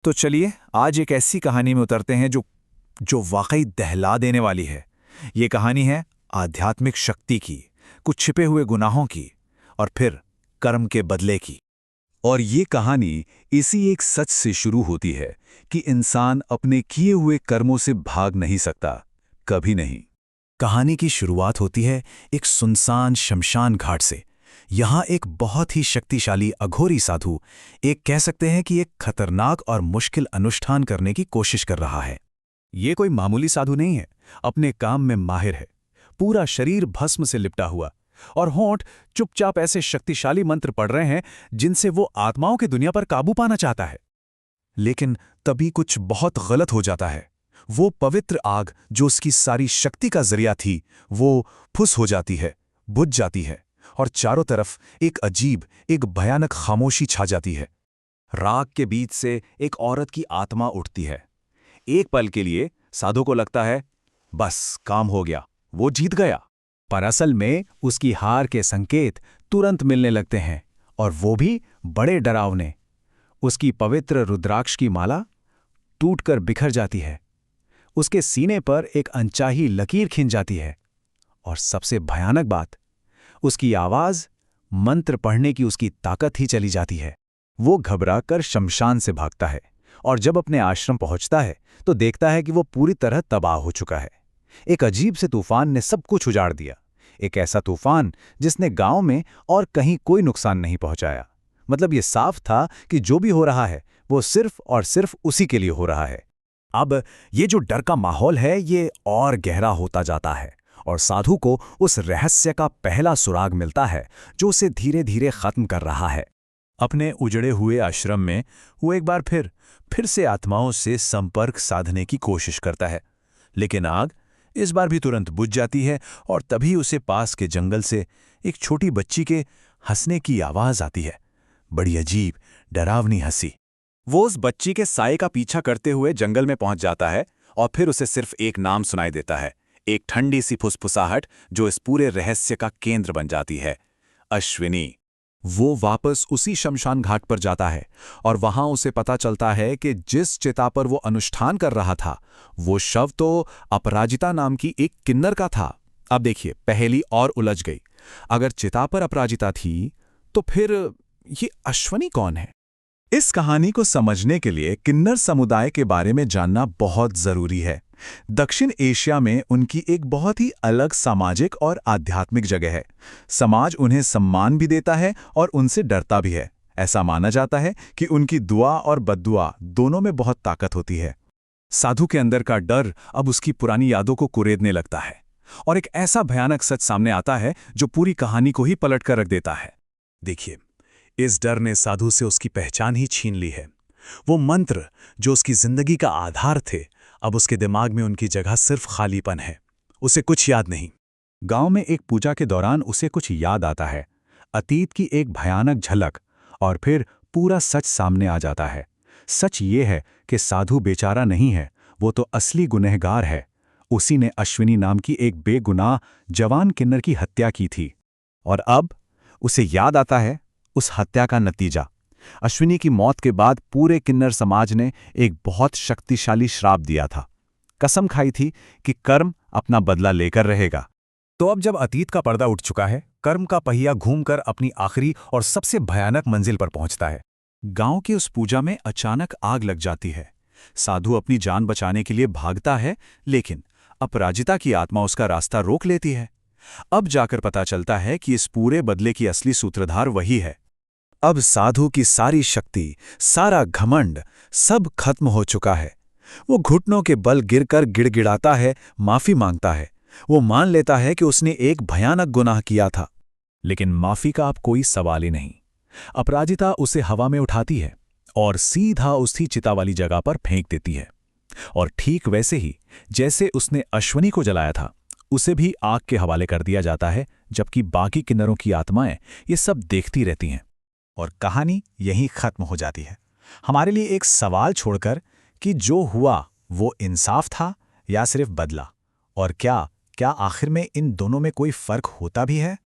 तो चलिए आज एक ऐसी कहानी में उतरते हैं जो जो वाकई दहला देने वाली है। ये कहानी है आध्यात्मिक शक्ति की, कुछ छिपे हुए गुनाहों की और फिर कर्म के बदले की। और ये कहानी इसी एक सच से शुरू होती है कि इंसान अपने किए हुए कर्मों से भाग नहीं सकता, कभी नहीं। कहानी की शुरुआत होती है एक सुनसान शमशान घाट से। यहाँ एक बहुत ही शक्तिशाली अघोरी साधु, एक कह सकते हैं कि एक खतरनाक और मुश्किल अनुष्ठान करने की कोशिश कर रहा है। ये कोई मामूली साधु नहीं है, अपने काम में माहिर है, पूरा शरीर भस्म से लिपटा हुआ और होंठ चुपचाप ऐसे शक्तिशाली मंत्र पढ़ रहे हैं जिनसे वो आत्माओं की दुनिया पर काबू पाना चाहता है। लेकिन तभी कुछ बहुत गलत हो जाता है। वो पवित्र आग जो उसकी सारी शक्ति का जरिया थी, वो फुस हो जाती है, बुझ जाती है और चारों तरफ एक अजीब, एक भयानक खामोशी छा जाती है। राग के बीच से एक औरत की आत्मा उठती है। एक पल के लिए साधु को लगता है बस काम हो गया, वो जीत गया। पर असल में उसकी हार के संकेत तुरंत मिलने लगते हैं, और वो भी बड़े डरावने। उसकी पवित्र रुद्राक्ष की माला टूटकर बिखर जाती है, उसके सीने पर एक अनचाही लकीर खिंच जाती है, और सबसे भयानक बात, उसकी आवाज, मंत्र पढ़ने की उसकी ताकत ही चली जाती है। वो घबराकर शमशान से भागता है और जब अपने आश्रम पहुंचता है तो देखता है कि वो पूरी तरह तबाह हो चुका है। एक अजीब से तूफान ने सब कुछ उजाड़ दिया। एक ऐसा तूफान जिसने गांव में और कहीं कोई नुकसान नहीं पहुंचाया। मतलब ये साफ था कि जो भी हो रहा है वो सिर्फ और सिर्फ उसी के लिए हो रहा है। अब ये जो डर का माहौल है ये और गहरा होता जाता है और साधु को उस रहस्य का पहला सुराग मिलता है जो उसे धीरे धीरे खत्म कर रहा है। अपने उजड़े हुए आश्रम में वो एक बार फिर से आत्माओं से संपर्क साधने की कोशिश करता है, लेकिन आग इस बार भी तुरंत बुझ जाती है और तभी उसे पास के जंगल से एक छोटी बच्ची के हंसने की आवाज आती है। बड़ी अजीब, डरावनी हंसी। वो उस बच्ची के साए का पीछा करते हुए जंगल में पहुंच जाता है और फिर उसे सिर्फ एक नाम सुनाई देता है, एक ठंडी सी फुसफुसाहट जो इस पूरे रहस्य का केंद्र बन जाती है, अश्विनी। वो वापस उसी शमशान घाट पर जाता है और वहां उसे पता चलता है कि जिस चिता पर वो अनुष्ठान कर रहा था वो शव तो अपराजिता नाम की एक किन्नर का था। अब देखिए, पहेली और उलझ गई। अगर चिता पर अपराजिता थी तो फिर ये अश्विनी कौन है? इस कहानी को समझने के लिए किन्नर समुदाय के बारे में जानना बहुत जरूरी है। दक्षिण एशिया में उनकी एक बहुत ही अलग सामाजिक और आध्यात्मिक जगह है। समाज उन्हें सम्मान भी देता है और उनसे डरता भी है। ऐसा माना जाता है कि उनकी दुआ और बद्दुआ दोनों में बहुत ताकत होती है। साधु के अंदर का डर अब उसकी पुरानी यादों को कुरेदने लगता है और एक ऐसा भयानक सच सामने आता है जो पूरी कहानी को ही पलट कर रख देता है। देखिए, इस डर ने साधु से उसकी पहचान ही छीन ली है। वो मंत्र जो उसकी जिंदगी का आधार थे, अब उसके दिमाग में उनकी जगह सिर्फ खालीपन है। उसे कुछ याद नहीं। गांव में एक पूजा के दौरान उसे कुछ याद आता है, अतीत की एक भयानक झलक, और फिर पूरा सच सामने आ जाता है। सच ये है कि साधु बेचारा नहीं है, वो तो असली गुनहगार है। उसी ने अश्विनी नाम की एक बेगुनाह जवान किन्नर की हत्या की थी, और अब उसे याद आता है उस हत्या का नतीजा। अश्विनी की मौत के बाद पूरे किन्नर समाज ने एक बहुत शक्तिशाली श्राप दिया था। कसम खाई थी कि कर्म अपना बदला लेकर रहेगा। तो अब जब अतीत का पर्दा उठ चुका है, कर्म का पहिया घूमकर अपनी आखिरी और सबसे भयानक मंजिल पर पहुंचता है। गांव की उस पूजा में अचानक आग लग जाती है। साधु अपनी जान बचाने के लिए भागता है, लेकिन अपराजिता की आत्मा उसका रास्ता रोक लेती है। अब जाकर पता चलता है कि इस पूरे बदले की असली सूत्रधार वही है। अब साधु की सारी शक्ति, सारा घमंड, सब खत्म हो चुका है। वो घुटनों के बल गिरकर गिड़गिड़ाता है, माफी मांगता है। वो मान लेता है कि उसने एक भयानक गुनाह किया था, लेकिन माफी का अब कोई सवाल ही नहीं। अपराजिता उसे हवा में उठाती है और सीधा उसी चिता वाली जगह पर फेंक देती है। और ठीक वैसे ही जैसे उसने अश्विनी को जलाया था, उसे भी आग के हवाले कर दिया जाता है, जबकि बाकी किन्नरों की आत्माएं ये सब देखती रहती हैं। और कहानी यहीं खत्म हो जाती है, हमारे लिए एक सवाल छोड़कर कि जो हुआ वो इंसाफ था या सिर्फ बदला, और क्या आखिर में इन दोनों में कोई फर्क होता भी है?